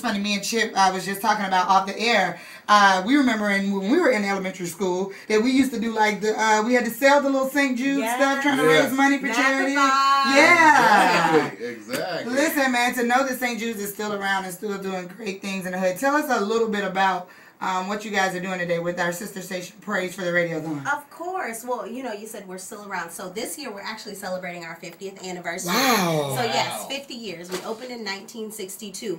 funny. Me and Chip was just talking about off the air. We remember when we were in elementary school that we used to do like we had to sell the little St. Jude stuff, trying to raise money for charity. Yeah, exactly. Listen, man, to know that St. Jude's is still around and still doing great things in the hood. Tell us a little bit about what you guys are doing today with our sister station Praise for the Radiothon. Of course. Well, you know, you said we're still around. So this year we're actually celebrating our 50th anniversary. Wow. So yes, 50 years. We opened in 1962.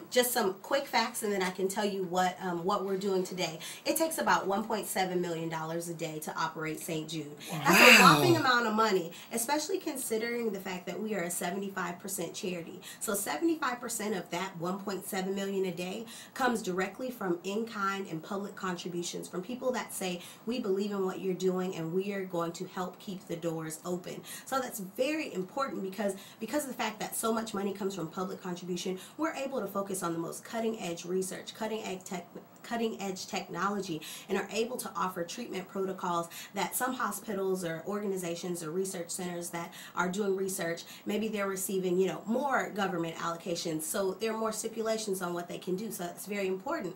Just some quick facts, and then I can tell you what we're doing today. It takes about $1.7 million a day to operate St. Jude. Wow. That's a whopping amount of money, especially considering the fact that we are a 75% charity. So 75% of that $1.7 million a day comes directly from in-kind and public contributions from people that say, we believe in what you're doing and we are going to help keep the doors open. So that's very important because of the fact that so much money comes from public contribution, we're able to focus on the most cutting-edge research, cutting-edge technology, and are able to offer treatment protocols that some hospitals or organizations or research centers that are doing research, maybe they're receiving, you know, more government allocations, so there are more stipulations on what they can do. So that's very important.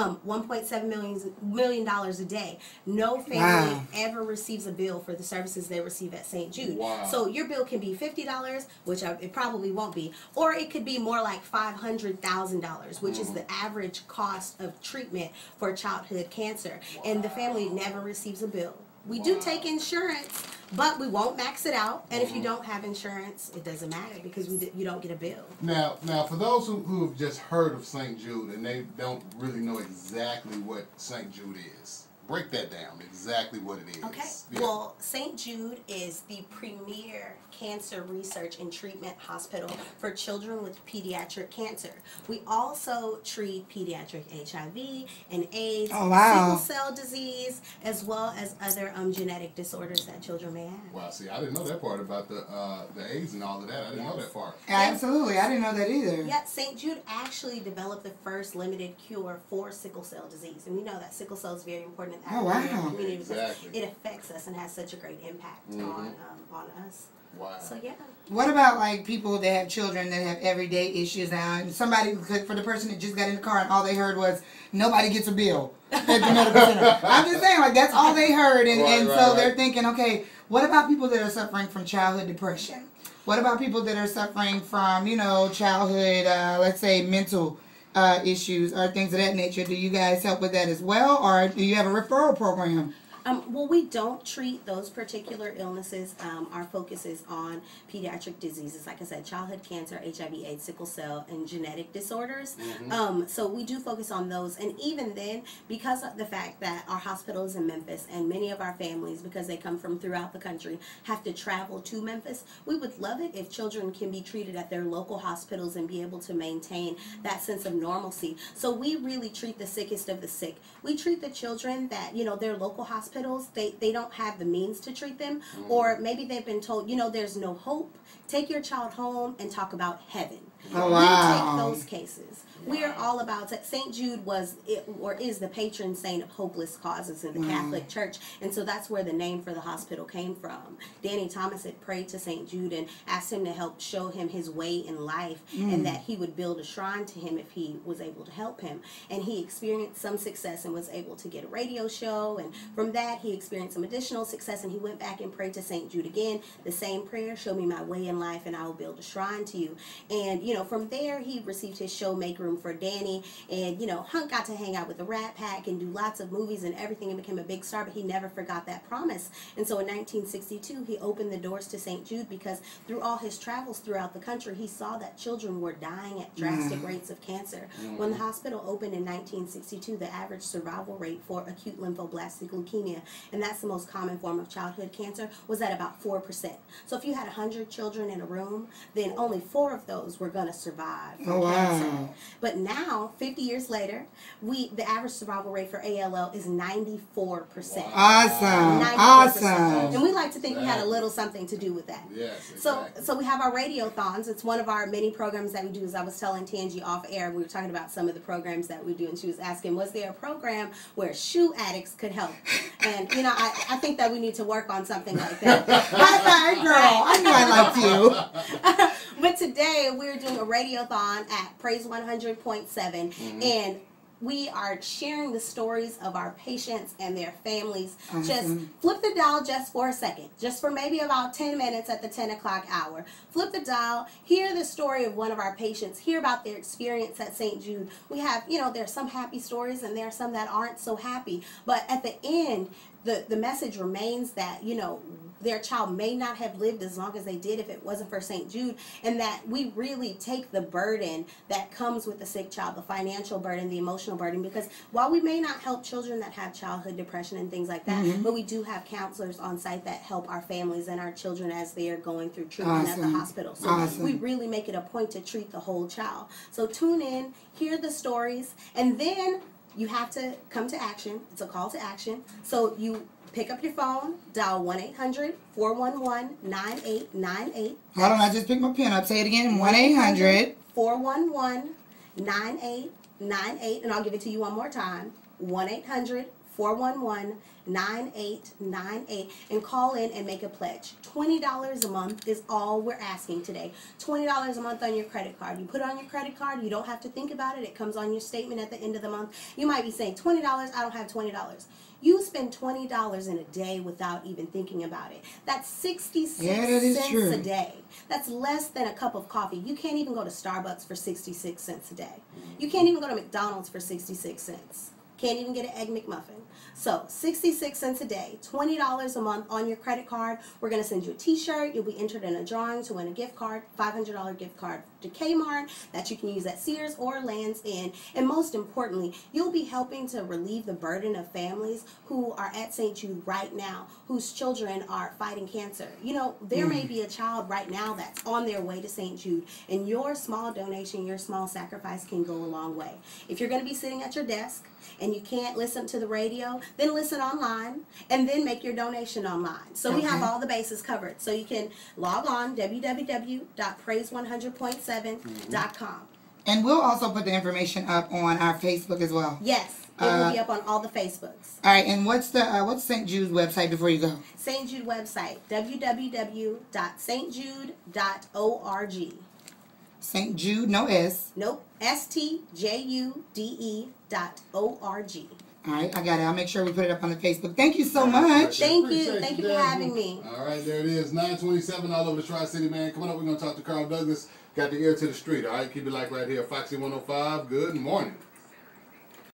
$1.7 million a day. No family ever receives a bill for the services they receive at St. Jude. Wow. So your bill can be $50, which it probably won't be, or it could be more like $500,000, which is the average cost of treatment for childhood cancer. And the family never receives a bill. We do take insurance, but we won't max it out. And if you don't have insurance, it doesn't matter because you don't get a bill. Now, for those who have just heard of St. Jude and they don't really know exactly what St. Jude is, break that down, exactly what it is. Okay. Yeah. Well, St. Jude is the premier cancer research and treatment hospital for children with pediatric cancer. We also treat pediatric HIV and AIDS, sickle cell disease, as well as other genetic disorders that children may have. Wow, see, I didn't know that part about the AIDS and all of that. I didn't know that part. Absolutely, I didn't know that either. Yeah, St. Jude actually developed the first limited cure for sickle cell disease, and we know that sickle cell is very important in the community because it affects us and has such a great impact on us. Wow. So yeah. What about like people that have children that have everyday issues now? And somebody for the person that just got in the car and all they heard was nobody gets a bill at the medical center. I'm just saying, like, that's all they heard, and so they're thinking, okay, what about people that are suffering from childhood depression? What about people that are suffering from, you know, childhood, let's say, mental issues or things of that nature? Do you guys help with that as well, or do you have a referral program? Well, we don't treat those particular illnesses. Our focus is on pediatric diseases, like I said, childhood cancer, HIV, AIDS, sickle cell, and genetic disorders. So we do focus on those. And even then, because of the fact that our hospital is in Memphis and many of our families, because they come from throughout the country, have to travel to Memphis, we would love it if children can be treated at their local hospitals and be able to maintain that sense of normalcy. So we really treat the sickest of the sick. We treat the children that, you know, their local hospitals, they don't have the means to treat them, or maybe they've been told, you know, there's no hope. Take your child home and talk about heaven. Oh, wow. We take those cases. We are all about it. St. Jude is the patron saint of hopeless causes in the Catholic Church, and so that's where the name for the hospital came from. Danny Thomas had prayed to St. Jude and asked him to help show him his way in life, and that he would build a shrine to him if he was able to help him. And he experienced some success and was able to get a radio show, and from that he experienced some additional success, and he went back and prayed to St. Jude again, the same prayer, show me my way in life and I will build a shrine to you. And, you know, from there he received his show Make Room for Danny, and, you know, Hunt got to hang out with the Rat Pack and do lots of movies and everything and became a big star, but he never forgot that promise. And so in 1962 he opened the doors to St. Jude because through all his travels throughout the country he saw that children were dying at drastic rates of cancer. When the hospital opened in 1962, the average survival rate for acute lymphoblastic leukemia, and that's the most common form of childhood cancer, was at about 4%. So if you had 100 children in a room, then only 4 of those were going to survive from cancer. But now, 50 years later, the average survival rate for ALL is 94%. Awesome. 94%. Awesome. And we like to think we had a little something to do with that. Yes, exactly. So we have our radiothons. It's one of our many programs that we do. As I was telling Tangi off air, we were talking about some of the programs that we do, and she was asking, was there a program where shoe addicts could help? And, you know, I think that we need to work on something like that. High five, girl. I knew I liked you. But today we're doing a radiothon at Praise 100.7, and we are sharing the stories of our patients and their families. Awesome. Just flip the dial just for a second, just for maybe about 10 minutes at the 10 o'clock hour. Flip the dial, hear the story of one of our patients, hear about their experience at St. Jude. We have, there's some happy stories and there are some that aren't so happy. But at the end, the message remains that, their child may not have lived as long as they did if it wasn't for St. Jude, and that we really take the burden that comes with the sick child, the financial burden, the emotional burden, because while we may not help children that have childhood depression and things like that, but we do have counselors on site that help our families and our children as they are going through treatment at the hospital. So we really make it a point to treat the whole child. So tune in, hear the stories, and then you have to come to action. It's a call to action. So you pick up your phone, dial 1-800-411-9898. Hold on, I just picked my pen up. Say it again. 1-800-411-9898. And I'll give it to you one more time. 1-800-411-9898. And call in and make a pledge. $20 a month is all we're asking today. $20 a month on your credit card. You put it on your credit card. You don't have to think about it. It comes on your statement at the end of the month. You might be saying, $20, I don't have $20. You spend $20 in a day without even thinking about it. That's 66 cents a day. That's less than a cup of coffee. You can't even go to Starbucks for 66 cents a day. You can't even go to McDonald's for 66 cents. Can't even get an Egg McMuffin. So 66 cents a day, $20 a month on your credit card. We're going to send you a t-shirt. You'll be entered in a drawing to win a gift card, $500 gift card to Kmart that you can use at Sears or Land's End. And most importantly, you'll be helping to relieve the burden of families who are at St. Jude right now, whose children are fighting cancer. There may be a child right now that's on their way to St. Jude, and your small donation, your small sacrifice can go a long way. If you're going to be sitting at your desk and you can't listen to the radio, then listen online and then make your donation online. So we have all the bases covered. So you can log on, www.praise100.7.com. And we'll also put the information up on our Facebook as well. Yes, it will be up on all the Facebooks. All right, and what's St. Jude's website before you go? St. Jude website, www.stjude.org. St. Jude, no S. Nope, STJUDE.org. All right, I got it. I'll make sure we put it up on the Facebook. Thank you so much. Thank you for having me. All right, there it is. 927 all over the Tri-City, man. Coming up, we're going to talk to Carl Douglas. Got the ear to the street, all right? Keep it like right here. Foxie 105, good morning.